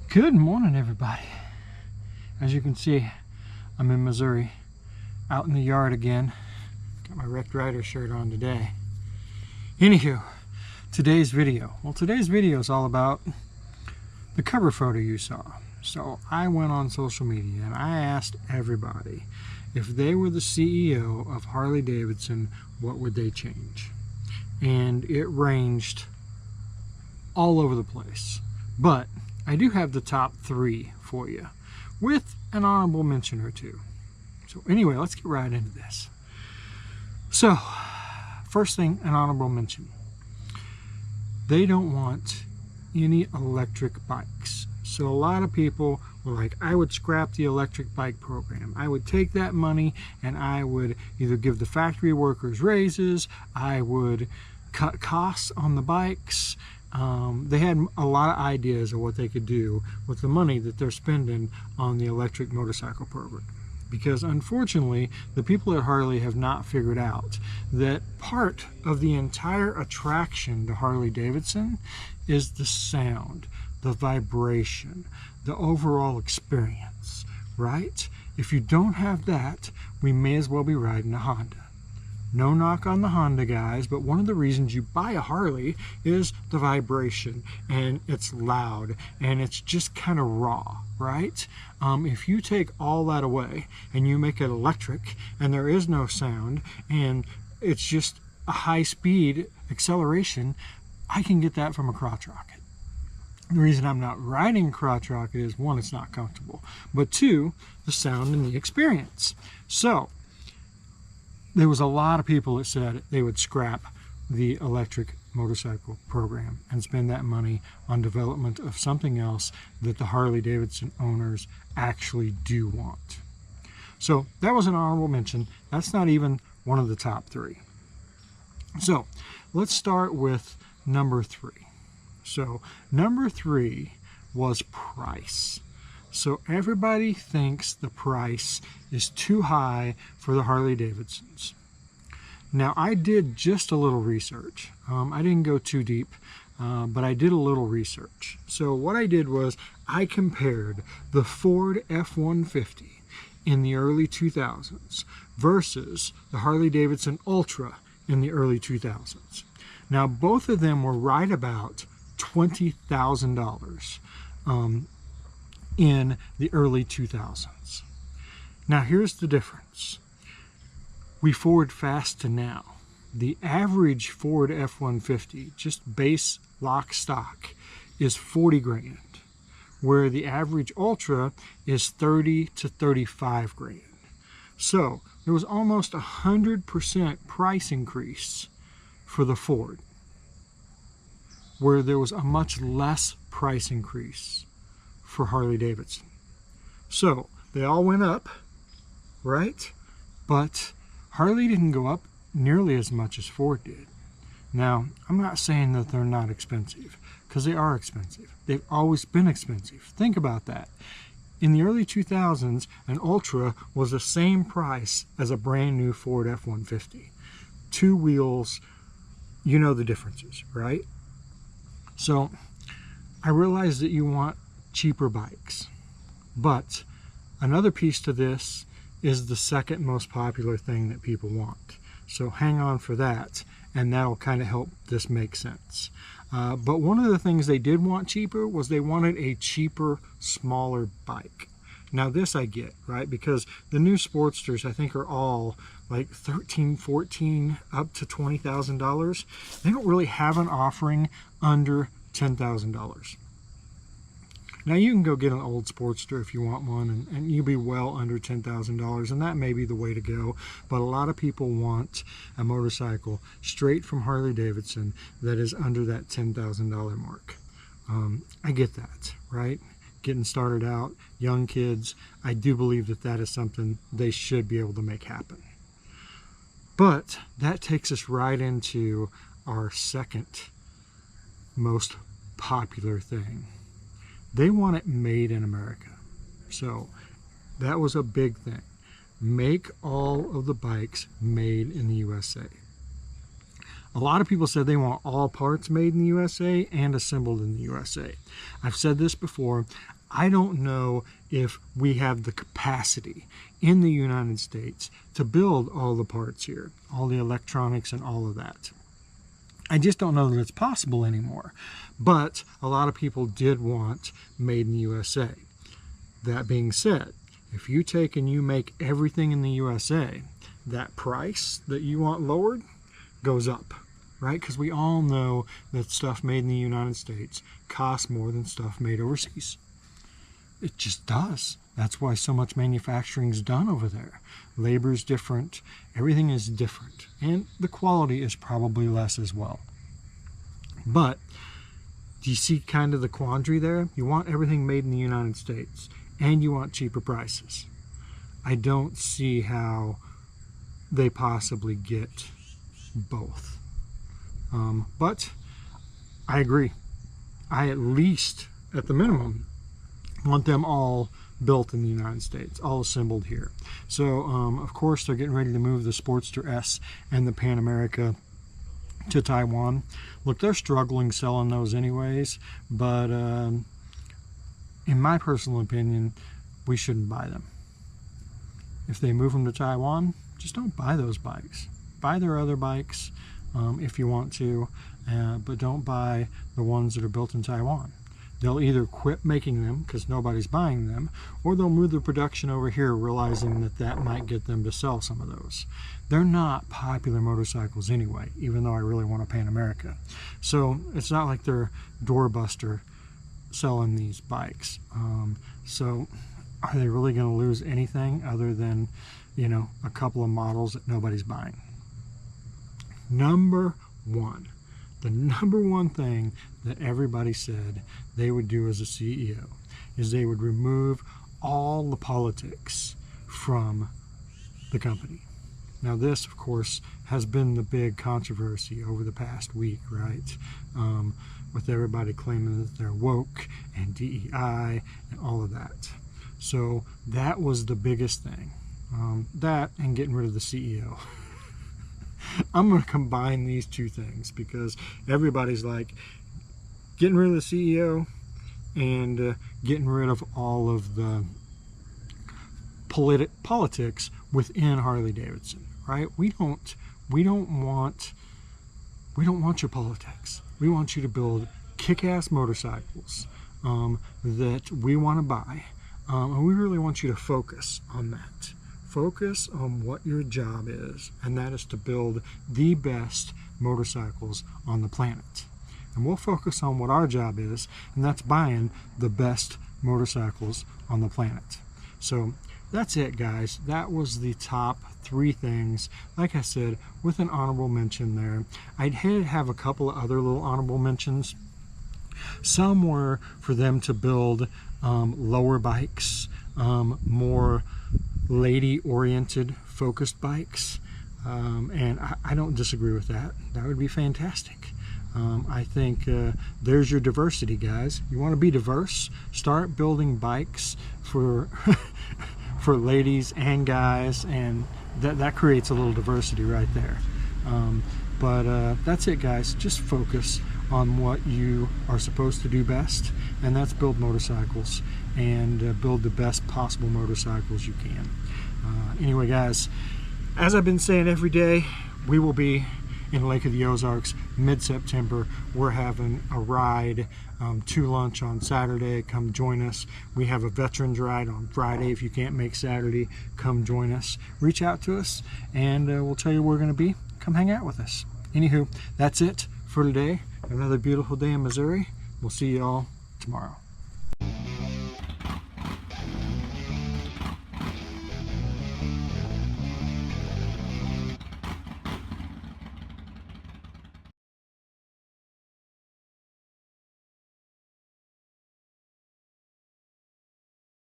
Good morning, everybody. As you can see, I'm in Missouri, out in the yard again. Got my Wrecked Rider shirt on today. Anywho, today's video. Well, today's video is all about the cover photo you saw. So I went on social media and I asked everybody if they were the CEO of Harley Davidson, what would they change? And it ranged all over the place. But I do have the top 3 for you, with an honorable mention or 2. So anyway, let's get right into this. So, first thing, an honorable mention. They don't want any electric bikes. So a lot of people were like, I would scrap the electric bike program. I would take that money and I would either give the factory workers raises, I would cut costs on the bikes. They had a lot of ideas of what they could do with the money that they're spending on the electric motorcycle program. Because unfortunately, the people at Harley have not figured out that part of the entire attraction to Harley Davidson is the sound, the vibration, the overall experience, right? If you don't have that, we may as well be riding a Honda. No knock on the Honda guys, but one of the reasons you buy a Harley is the vibration, and it's loud, and it's just kind of raw, right? If you take all that away and you make it electric and there is no sound and it's just a high speed acceleration, I can get that from a crotch rocket. The reason I'm not riding a crotch rocket is 1, it's not comfortable, but 2, the sound and the experience. So there was a lot of people that said they would scrap the electric motorcycle program and spend that money on development of something else that the Harley Davidson owners actually do want. So that was an honorable mention. That's not even one of the top 3. So let's start with number 3. So number 3 was price. So everybody thinks the price is too high for the Harley Davidsons. Now I did just a little research. I didn't go too deep, but I did a little research. So what I did was I compared the Ford F-150 in the early 2000s versus the Harley Davidson Ultra in the early 2000s. Now both of them were right about $20,000 in the early 2000s. Now here's the difference. We forward fast to now. The average Ford F-150, just base lock stock, is 40 grand, where the average Ultra is 30 to 35 grand. So there was almost 100% price increase for the Ford, where there was a much less price increase for Harley Davidson. So they all went up, right? But Harley didn't go up nearly as much as Ford did. Now, I'm not saying that they're not expensive, because they are expensive. They've always been expensive. Think about that. In the early 2000s, an Ultra was the same price as a brand new Ford F-150. 2 wheels, you know the differences, right? So I realize that you want cheaper bikes, but another piece to this is the second most popular thing that people want. So hang on for that, and that'll kind of help this make sense. But one of the things they did want cheaper was they wanted a cheaper, smaller bike. Now this I get, right? Because the new Sportsters, I think, are all like $13,000, $14,000, up to $20,000. They don't really have an offering under $10,000. Now you can go get an old Sportster if you want one, and you'll be well under $10,000, and that may be the way to go. But a lot of people want a motorcycle straight from Harley Davidson that is under that $10,000 mark. I get that, right? Getting started out, young kids, I do believe that that is something they should be able to make happen. But that takes us right into our second most popular thing. They want it made in America. So that was a big thing. Make all of the bikes made in the USA. A lot of people said they want all parts made in the USA and assembled in the USA. I've said this before. I don't know if we have the capacity in the United States to build all the parts here, all the electronics and all of that. I just don't know that it's possible anymore. But a lot of people did want made in the USA. That being said, if you take and you make everything in the USA, that price that you want lowered goes up, right? Because we all know that stuff made in the United States costs more than stuff made overseas. It just does. That's why so much manufacturing is done over there. Labor is different. Everything is different. And the quality is probably less as well. But do you see kind of the quandary there? You want everything made in the United States and you want cheaper prices. I don't see how they possibly get both. But I agree. I at least, at the minimum, want them all built in the United States, all assembled here. So, of course, they're getting ready to move the Sportster S and the Pan America to Taiwan. Look, they're struggling selling those anyways, but in my personal opinion, we shouldn't buy them. If they move them to Taiwan, just don't buy those bikes. Buy their other bikes if you want to, but don't buy the ones that are built in Taiwan. They'll either quit making them because nobody's buying them, or they'll move the production over here realizing that that might get them to sell some of those. They're not popular motorcycles anyway, even though I really want a Pan America. So it's not like they're doorbuster selling these bikes. So are they really going to lose anything other than, you know, a couple of models that nobody's buying? Number one. The number one thing that everybody said they would do as a CEO is they would remove all the politics from the company. Now this, of course, has been the big controversy over the past week, right? With everybody claiming that they're woke and DEI and all of that. So that was the biggest thing. That and getting rid of the CEO. I'm going to combine these two things because everybody's like getting rid of the CEO and getting rid of all of the politics within Harley Davidson, right? We don't want your politics. We want you to build kick-ass motorcycles that we want to buy, and we really want you to focus on that. Focus on what your job is, and that is to build the best motorcycles on the planet. And we'll focus on what our job is, and that's buying the best motorcycles on the planet. So that's it, guys. That was the top 3 things. Like I said, with an honorable mention there. I'd have a couple of other little honorable mentions. Some were for them to build lower bikes, more lady-oriented focused bikes, and I don't disagree with that. That would be fantastic. I think there's your diversity, guys. You want to be diverse? Start building bikes for for ladies and guys, and that creates a little diversity right there. But that's it, guys. Just focus on what you are supposed to do best, and that's build motorcycles and build the best possible motorcycles you can. Anyway, guys, as I've been saying every day, we will be in Lake of the Ozarks mid-September. We're having a ride to lunch on Saturday. Come join us. We have a veterans ride on Friday. If you can't make Saturday, come join us. Reach out to us, and we'll tell you where we're going to be. Come hang out with us. Anywho, that's it for today. Another beautiful day in Missouri. We'll see you all tomorrow.